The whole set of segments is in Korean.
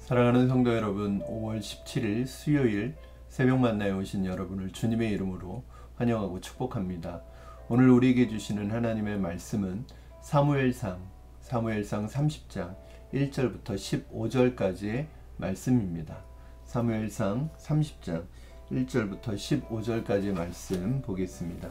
사랑하는 성도 여러분, 5월 17일 수요일 새벽 만나에 오신 여러분을 주님의 이름으로 환영하고 축복합니다. 오늘 우리에게 주시는 하나님의 말씀은 사무엘상 30장 1절부터 15절까지의 말씀입니다. 사무엘상 30장 1절부터 15절까지의 말씀 보겠습니다.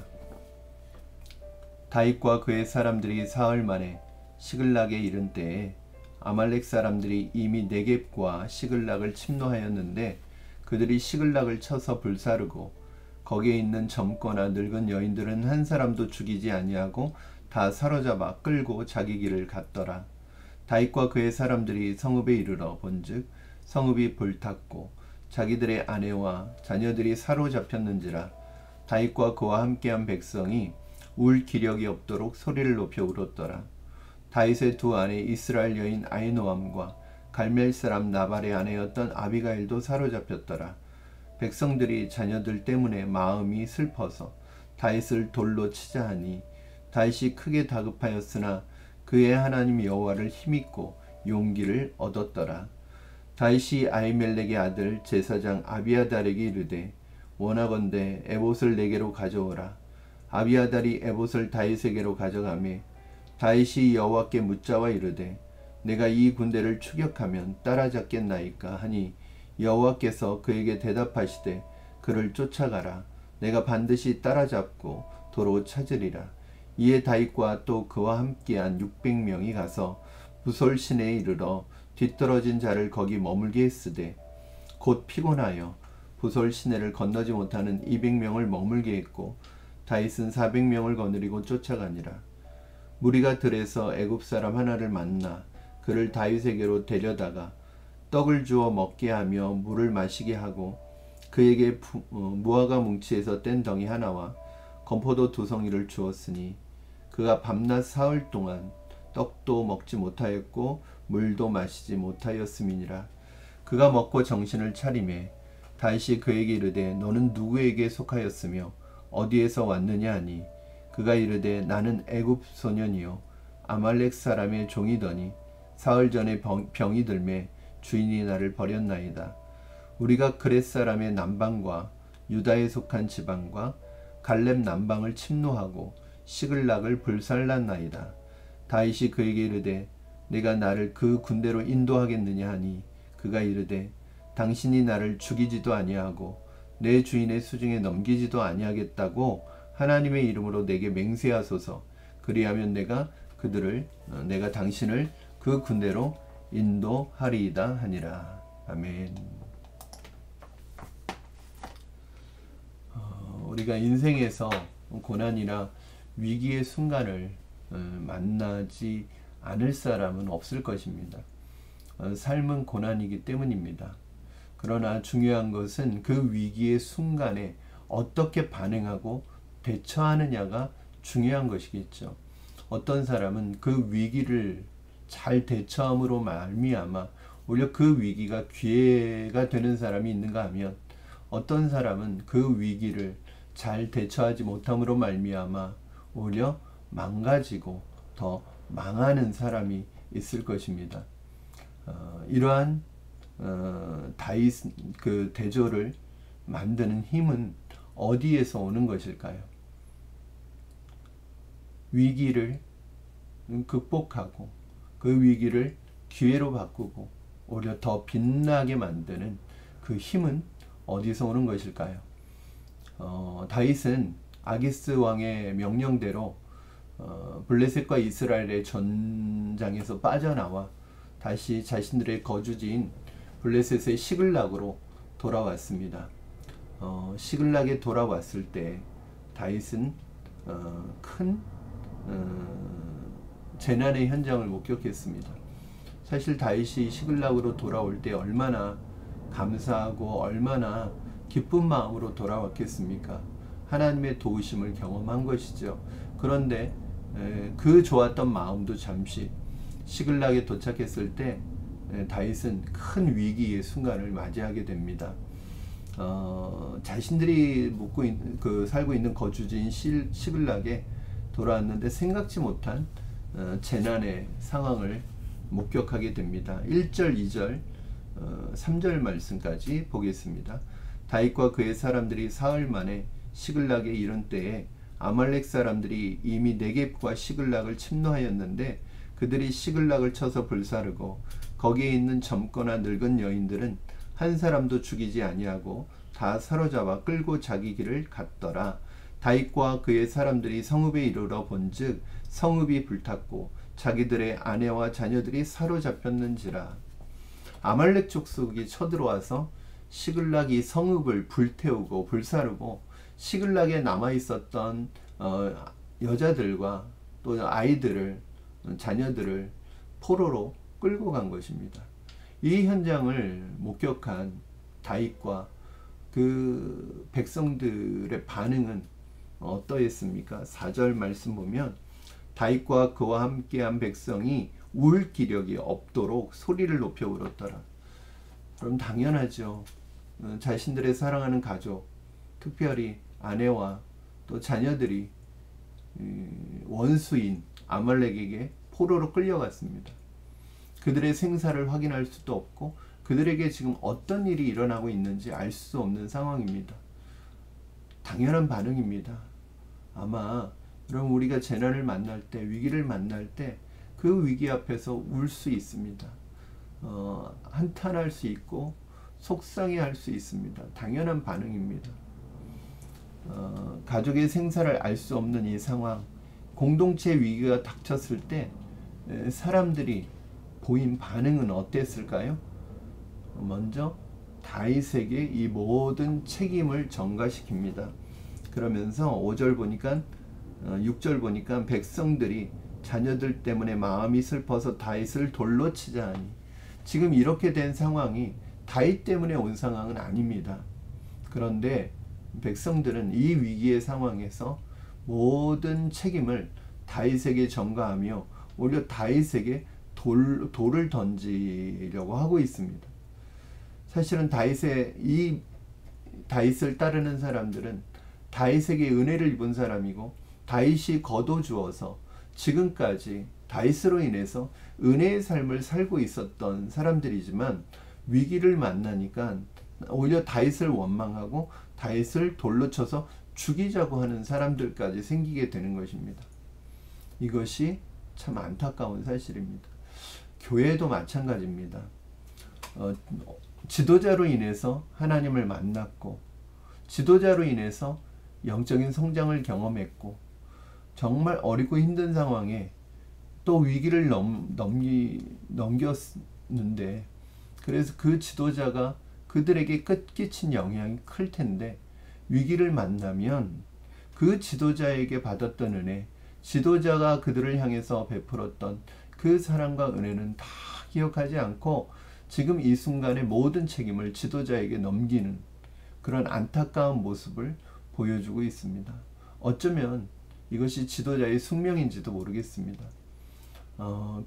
다윗과 그의 사람들이 사흘 만에 시글락에 이른 때에 아말렉 사람들이 이미 네겝과 시글락을 침노하였는데 그들이 시글락을 쳐서 불사르고 거기에 있는 젊거나 늙은 여인들은 한 사람도 죽이지 아니하고 다 사로잡아 끌고 자기 길을 갔더라. 다윗과 그의 사람들이 성읍에 이르러 본즉 성읍이 불탔고 자기들의 아내와 자녀들이 사로잡혔는지라. 다윗과 그와 함께한 백성이 울 기력이 없도록 소리를 높여 울었더라. 다윗의 두 아내 이스라엘 여인 아히노암과 갈멜 사람 나발의 아내였던 아비가일도 사로잡혔더라. 백성들이 자녀들 때문에 마음이 슬퍼서 다윗을 돌로 치자 하니 다윗이 크게 다급하였으나 그의 하나님 여호와를 힘입고 용기를 얻었더라. 다윗이 아히멜렉의 아들 제사장 아비아달에게 이르되 원하건대 에봇을 내게로 가져오라. 아비아달이 에봇을 다윗에게로 가져가매 다윗이 여호와께 묻자와 이르되 내가 이 군대를 추격하면 따라잡겠나이까 하니 여호와께서 그에게 대답하시되 그를 쫓아가라. 내가 반드시 따라잡고 도로 찾으리라. 이에 다윗과 또 그와 함께한 600명이 가서 부솔 시내에 이르러 뒤떨어진 자를 거기 머물게 했으되 곧 피곤하여 부솔 시내를 건너지 못하는 200명을 머물게 했고 다윗은 400명을 거느리고 쫓아가니라. 무리가 들에서 애굽 사람 하나를 만나 그를 다윗에게로 데려다가 떡을 주어 먹게 하며 물을 마시게 하고 그에게 무화과 뭉치에서 뗀 덩이 하나와 건포도 2송이를 주었으니 그가 밤낮 사흘 동안 떡도 먹지 못하였고 물도 마시지 못하였음이니라. 그가 먹고 정신을 차리매 다윗이 그에게 이르되 너는 누구에게 속하였으며 어디에서 왔느냐 하니 그가 이르되 나는 애굽 소년이요 아말렉 사람의 종이더니 사흘 전에 병이 들매 주인이 나를 버렸나이다. 우리가 그렛 사람의 남방과 유다에 속한 지방과 갈렙 남방을 침노하고 시글락을 불살랐나이다. 다윗이 그에게 이르되 내가 나를 그 군대로 인도하겠느냐 하니 그가 이르되 당신이 나를 죽이지도 아니하고 내 주인의 수중에 넘기지도 아니하겠다고 하나님의 이름으로 내게 맹세하소서. 그리하면 내가 당신을 그 군대로 인도하리이다 하니라. 아멘. 우리가 인생에서 고난이나 위기의 순간을 만나지 않을 사람은 없을 것입니다. 삶은 고난이기 때문입니다. 그러나 중요한 것은 그 위기의 순간에 어떻게 반응하고 대처하느냐가 중요한 것이겠죠. 어떤 사람은 그 위기를 잘 대처함으로 말미암아 오히려 그 위기가 기회가 되는 사람이 있는가 하면 어떤 사람은 그 위기를 잘 대처하지 못함으로 말미암아 오히려 망가지고 더 망하는 사람이 있을 것입니다. 이러한 다윗 그 대조를 만드는 힘은 어디에서 오는 것일까요? 위기를 극복하고 그 위기를 기회로 바꾸고 오히려 더 빛나게 만드는 그 힘은 어디서 오는 것일까요? 다윗은 아기스 왕의 명령대로 블레셋과 이스라엘의 전장에서 빠져나와 다시 자신들의 거주지인 블레셋의 시글락으로 돌아왔습니다. 시글락에 돌아왔을 때 다윗은 큰 재난의 현장을 목격했습니다. 사실 다윗이 시글락으로 돌아올 때 얼마나 감사하고 얼마나 기쁜 마음으로 돌아왔겠습니까? 하나님의 도우심을 경험한 것이죠. 그런데 그 좋았던 마음도 잠시 시글락에 도착했을 때 다윗은 큰 위기의 순간을 맞이하게 됩니다. 자신들이 살고 있는 거주지인 시글락에 돌아왔는데 생각지 못한 재난의 상황을 목격하게 됩니다. 1절, 2절 3절 말씀까지 보겠습니다. 다윗과 그의 사람들이 사흘 만에 시글락에 이른 때에 아말렉 사람들이 이미 네겝과 시글락을 침노하였는데 그들이 시글락을 쳐서 불사르고 거기에 있는 젊거나 늙은 여인들은 한 사람도 죽이지 아니하고 다 사로잡아 끌고 자기 길을 갔더라. 다윗과 그의 사람들이 성읍에 이르러 본즉 성읍이 불탔고 자기들의 아내와 자녀들이 사로잡혔는지라. 아말렉 족속이 쳐들어와서 시글락 이 성읍을 불태우고 불사르고 시글락에 남아있었던 여자들과 또 아이들을 자녀들을 포로로 끌고 간 것입니다. 이 현장을 목격한 다윗과 그 백성들의 반응은 어떠했습니까? 4절 말씀 보면 다윗과 그와 함께한 백성이 울 기력이 없도록 소리를 높여 울었더라. 그럼 당연하죠. 자신들의 사랑하는 가족, 특별히 아내와 또 자녀들이 원수인 아말렉에게 포로로 끌려갔습니다. 그들의 생사를 확인할 수도 없고 그들에게 지금 어떤 일이 일어나고 있는지 알 수 없는 상황입니다. 당연한 반응입니다. 아마 그럼 우리가 재난을 만날 때, 위기를 만날 때 그 위기 앞에서 울 수 있습니다. 한탄할 수 있고 속상해할 수 있습니다. 당연한 반응입니다. 가족의 생사를 알 수 없는 이 상황, 공동체 위기가 닥쳤을 때 사람들이 보인 반응은 어땠을까요? 먼저 다윗에게 이 모든 책임을 전가시킵니다. 그러면서 5절 보니까 6절 보니까 백성들이 자녀들 때문에 마음이 슬퍼서 다윗을 돌로 치자 하니, 지금 이렇게 된 상황이 다윗 때문에 온 상황은 아닙니다. 그런데 백성들은 이 위기의 상황에서 모든 책임을 다윗에게 전가하며 오히려 다윗에게 돌을 던지려고 하고 있습니다. 사실은 다윗을 따르는 사람들은 다윗에게 은혜를 입은 사람이고 다윗이 거둬주어서 지금까지 다윗으로 인해서 은혜의 삶을 살고 있었던 사람들이지만 위기를 만나니까 오히려 다윗을 원망하고 다윗을 돌로 쳐서 죽이자고 하는 사람들까지 생기게 되는 것입니다. 이것이 참 안타까운 사실입니다. 교회도 마찬가지입니다. 지도자로 인해서 하나님을 만났고 지도자로 인해서 영적인 성장을 경험했고 정말 어리고 힘든 상황에 또 위기를 넘겼는데, 그래서 그 지도자가 그들에게 끼친 영향이 클 텐데 위기를 만나면 그 지도자에게 받았던 은혜, 지도자가 그들을 향해서 베풀었던 그 사랑과 은혜는 다 기억하지 않고 지금 이 순간의 모든 책임을 지도자에게 넘기는 그런 안타까운 모습을 보여주고 있습니다. 어쩌면 이것이 지도자의 숙명인지도 모르겠습니다.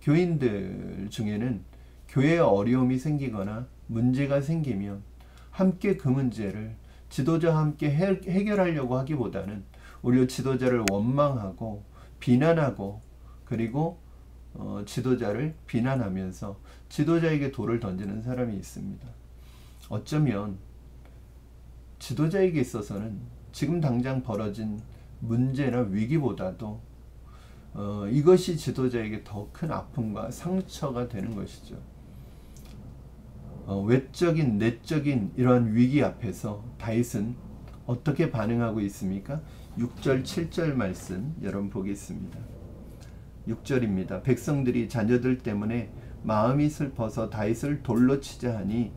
교인들 중에는 교회에 어려움이 생기거나 문제가 생기면 함께 그 문제를 지도자와 함께 해결하려고 하기보다는 오히려 지도자를 원망하고 비난하고 그리고 지도자를 비난하면서 지도자에게 돌을 던지는 사람이 있습니다. 어쩌면 지도자에게 있어서는 지금 당장 벌어진 문제나 위기보다도 이것이 지도자에게 더 큰 아픔과 상처가 되는 것이죠. 외적인 내적인 이러한 위기 앞에서 다윗은 어떻게 반응하고 있습니까? 6절 7절 말씀 여러분 보겠습니다. 6절입니다. 백성들이 자녀들 때문에 마음이 슬퍼서 다윗을 돌로 치자 하니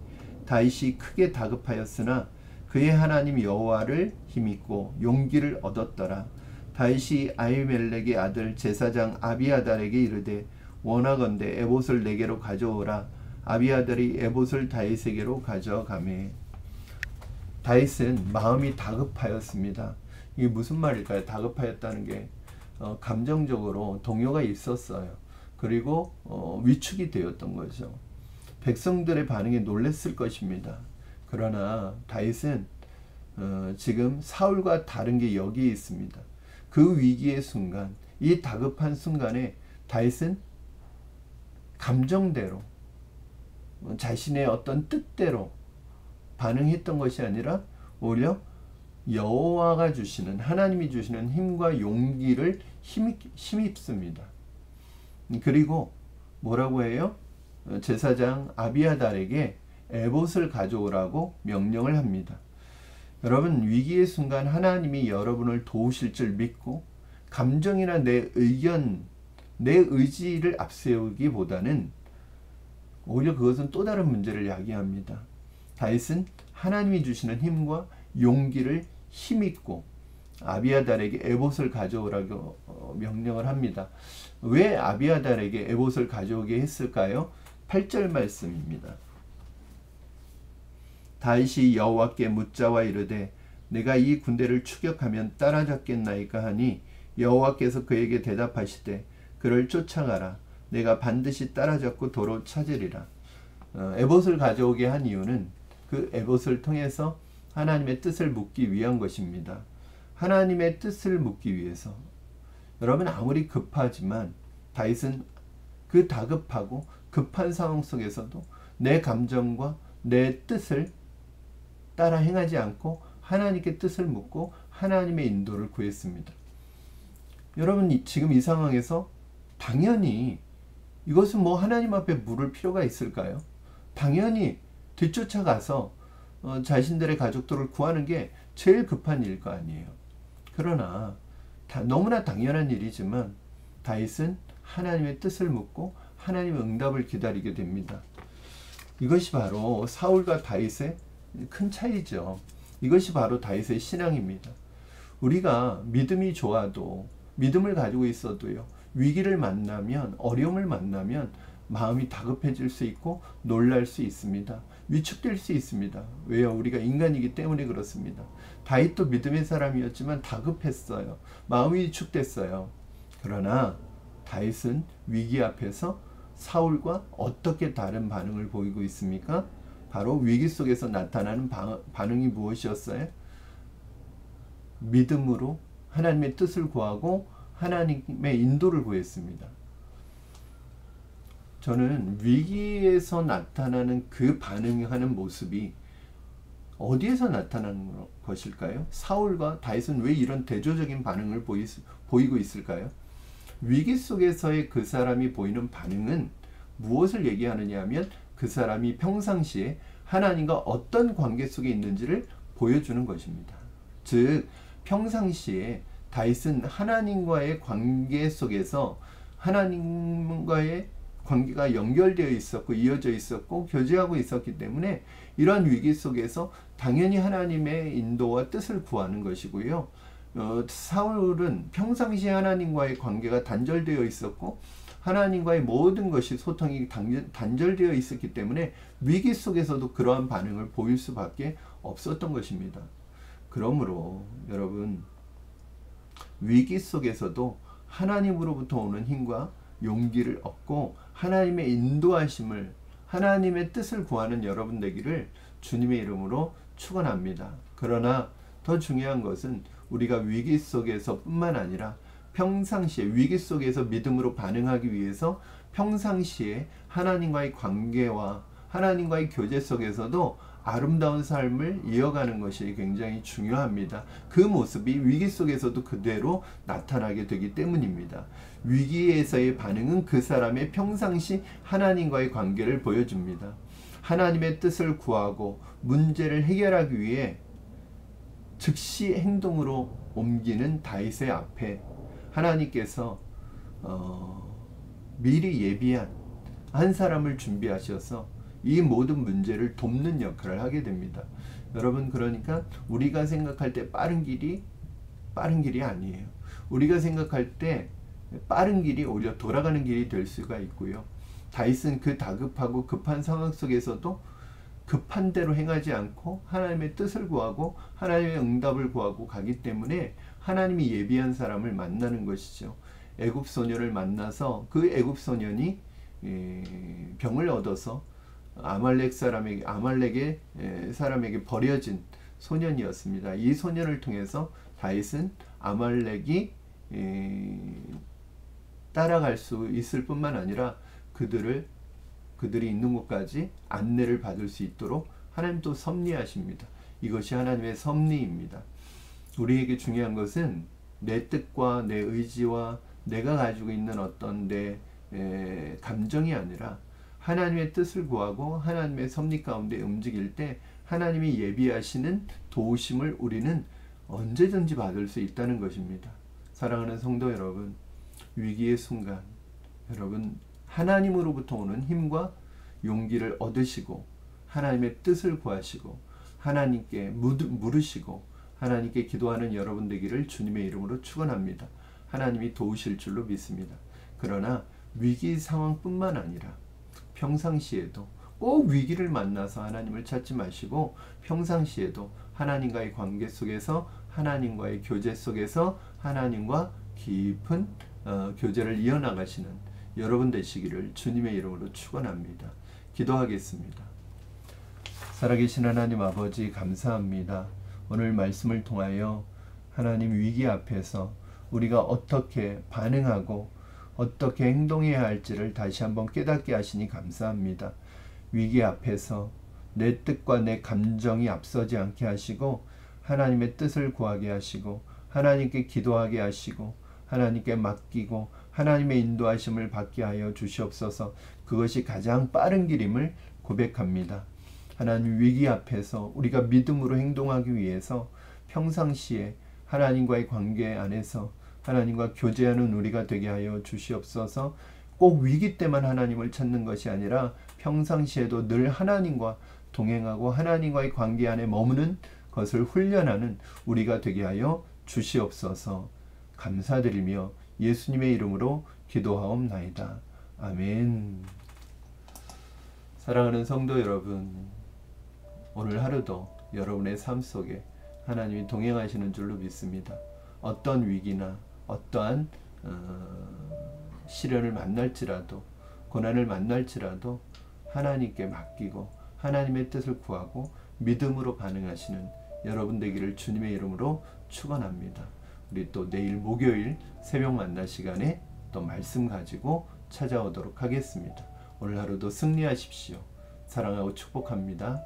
다윗이 크게 다급하였으나 그의 하나님 여호와를 힘입고 용기를 얻었더라. 다윗이 아히멜렉의 아들 제사장 아비아달에게 이르되 원하건대 에봇을 내게로 가져오라. 아비아달이 에봇을 다윗에게로 가져가매. 다윗은 마음이 다급하였습니다. 이게 무슨 말일까요? 다급하였다는 게 감정적으로 동요가 있었어요. 그리고 위축이 되었던 거죠. 백성들의 반응에 놀랐을 것입니다. 그러나 다윗은 지금 사울과 다른 게 여기에 있습니다. 그 위기의 순간, 이 다급한 순간에 다윗은 감정대로 자신의 어떤 뜻대로 반응했던 것이 아니라 오히려 여호와가 주시는, 하나님이 주시는 힘과 용기를 힘입습니다. 그리고 뭐라고 해요? 제사장 아비아달에게 에봇을 가져오라고 명령을 합니다. 여러분, 위기의 순간 하나님이 여러분을 도우실 줄 믿고 감정이나 내 의견, 내 의지를 앞세우기보다는 오히려 그것은 또 다른 문제를 야기합니다. 다윗은 하나님이 주시는 힘과 용기를 힘입고 아비아달에게 에봇을 가져오라고 명령을 합니다. 왜 아비아달에게 에봇을 가져오게 했을까요? 8절 말씀입니다. 다윗이 여호와께 묻자와 이르되 내가 이 군대를 추격하면 따라잡겠나이까 하니 여호와께서 그에게 대답하시되 그를 쫓아가라. 내가 반드시 따라잡고 도로 찾으리라. 에봇을 가져오게 한 이유는 그 에봇을 통해서 하나님의 뜻을 묻기 위한 것입니다. 하나님의 뜻을 묻기 위해서. 여러분, 아무리 급하지만 다윗은 그 다급하고 급한 상황 속에서도 내 감정과 내 뜻을 따라 행하지 않고 하나님께 뜻을 묻고 하나님의 인도를 구했습니다. 여러분, 지금 이 상황에서 당연히 이것은 뭐 하나님 앞에 물을 필요가 있을까요? 당연히 뒤쫓아가서 자신들의 가족들을 구하는 게 제일 급한 일일 거 아니에요. 그러나 너무나 당연한 일이지만 다윗은 하나님의 뜻을 묻고 하나님의 응답을 기다리게 됩니다. 이것이 바로 사울과 다윗의 큰 차이죠. 이것이 바로 다윗의 신앙입니다. 우리가 믿음이 좋아도, 믿음을 가지고 있어도요, 위기를 만나면, 어려움을 만나면 마음이 다급해질 수 있고 놀랄 수 있습니다. 위축될 수 있습니다. 왜요? 우리가 인간이기 때문에 그렇습니다. 다윗도 믿음의 사람이었지만 다급했어요. 마음이 위축됐어요. 그러나 다윗은 위기 앞에서 사울과 어떻게 다른 반응을 보이고 있습니까? 바로 위기 속에서 나타나는 반응이 무엇이었어요? 믿음으로 하나님의 뜻을 구하고 하나님의 인도를 구했습니다. 저는 위기에서 나타나는 그 반응하는 모습이 어디에서 나타나는 것일까요? 사울과 다윗은 왜 이런 대조적인 반응을 보이고 있을까요? 위기 속에서의 그 사람이 보이는 반응은 무엇을 얘기하느냐 하면 그 사람이 평상시에 하나님과 어떤 관계 속에 있는지를 보여주는 것입니다. 즉, 평상시에 다윗은 하나님과의 관계 속에서 하나님과의 관계가 연결되어 있었고 이어져 있었고 교제하고 있었기 때문에 이러한 위기 속에서 당연히 하나님의 인도와 뜻을 구하는 것이고요. 사울은 평상시에 하나님과의 관계가 단절되어 있었고 하나님과의 모든 것이 소통이 단절되어 있었기 때문에 위기 속에서도 그러한 반응을 보일 수밖에 없었던 것입니다. 그러므로 여러분, 위기 속에서도 하나님으로부터 오는 힘과 용기를 얻고 하나님의 인도하심을, 하나님의 뜻을 구하는 여러분 되기를 주님의 이름으로 축원합니다. 그러나 더 중요한 것은 우리가 위기 속에서 뿐만 아니라 평상시에, 위기 속에서 믿음으로 반응하기 위해서 평상시에 하나님과의 관계와 하나님과의 교제 속에서도 아름다운 삶을 이어가는 것이 굉장히 중요합니다. 그 모습이 위기 속에서도 그대로 나타나게 되기 때문입니다. 위기에서의 반응은 그 사람의 평상시 하나님과의 관계를 보여줍니다. 하나님의 뜻을 구하고 문제를 해결하기 위해 즉시 행동으로 옮기는 다윗의 앞에 하나님께서 미리 예비한 한 사람을 준비하셔서 이 모든 문제를 돕는 역할을 하게 됩니다. 여러분, 그러니까 우리가 생각할 때 빠른 길이 아니에요. 우리가 생각할 때 빠른 길이 오히려 돌아가는 길이 될 수가 있고요. 다윗은 그 다급하고 급한 상황 속에서도 급한 대로 행하지 않고 하나님의 뜻을 구하고 하나님의 응답을 구하고 가기 때문에 하나님이 예비한 사람을 만나는 것이죠. 애굽 소년을 만나서 그 애굽 소년이 병을 얻어서 아말렉의 사람에게 버려진 소년이었습니다. 이 소년을 통해서 다윗은 아말렉이 따라갈 수 있을 뿐만 아니라 그들이 있는 곳까지 안내를 받을 수 있도록 하나님 또 섭리하십니다. 이것이 하나님의 섭리입니다. 우리에게 중요한 것은 내 뜻과 내 의지와 내가 가지고 있는 어떤 내 감정이 아니라 하나님의 뜻을 구하고 하나님의 섭리 가운데 움직일 때 하나님이 예비하시는 도우심을 우리는 언제든지 받을 수 있다는 것입니다. 사랑하는 성도 여러분, 위기의 순간 여러분 하나님으로부터 오는 힘과 용기를 얻으시고 하나님의 뜻을 구하시고 하나님께 물으시고 하나님께 기도하는 여러분 되기를 주님의 이름으로 축원합니다. 하나님이 도우실 줄로 믿습니다. 그러나 위기 상황뿐만 아니라 평상시에도 꼭 위기를 만나서 하나님을 찾지 마시고 평상시에도 하나님과의 관계 속에서 하나님과의 교제 속에서 하나님과 깊은 교제를 이어나가시는 여러분 되시기를 주님의 이름으로 축원합니다. 기도하겠습니다. 살아계신 하나님 아버지 감사합니다. 오늘 말씀을 통하여 하나님 위기 앞에서 우리가 어떻게 반응하고 어떻게 행동해야 할지를 다시 한번 깨닫게 하시니 감사합니다. 위기 앞에서 내 뜻과 내 감정이 앞서지 않게 하시고 하나님의 뜻을 구하게 하시고 하나님께 기도하게 하시고 하나님께 맡기고 하나님의 인도하심을 받게 하여 주시옵소서. 그것이 가장 빠른 길임을 고백합니다. 하나님 위기 앞에서 우리가 믿음으로 행동하기 위해서 평상시에 하나님과의 관계 안에서 하나님과 교제하는 우리가 되게 하여 주시옵소서. 꼭 위기 때만 하나님을 찾는 것이 아니라 평상시에도 늘 하나님과 동행하고 하나님과의 관계 안에 머무는 것을 훈련하는 우리가 되게 하여 주시옵소서. 감사드리며 예수님의 이름으로 기도하옵나이다. 아멘. 사랑하는 성도 여러분, 오늘 하루도 여러분의 삶 속에 하나님이 동행하시는 줄로 믿습니다. 어떤 위기나 어떠한 시련을 만날지라도 고난을 만날지라도 하나님께 맡기고 하나님의 뜻을 구하고 믿음으로 반응하시는 여러분 되기를 주님의 이름으로 축원합니다. 우리 또 내일 목요일 새벽 만나 시간에 또 말씀 가지고 찾아오도록 하겠습니다. 오늘 하루도 승리하십시오. 사랑하고 축복합니다.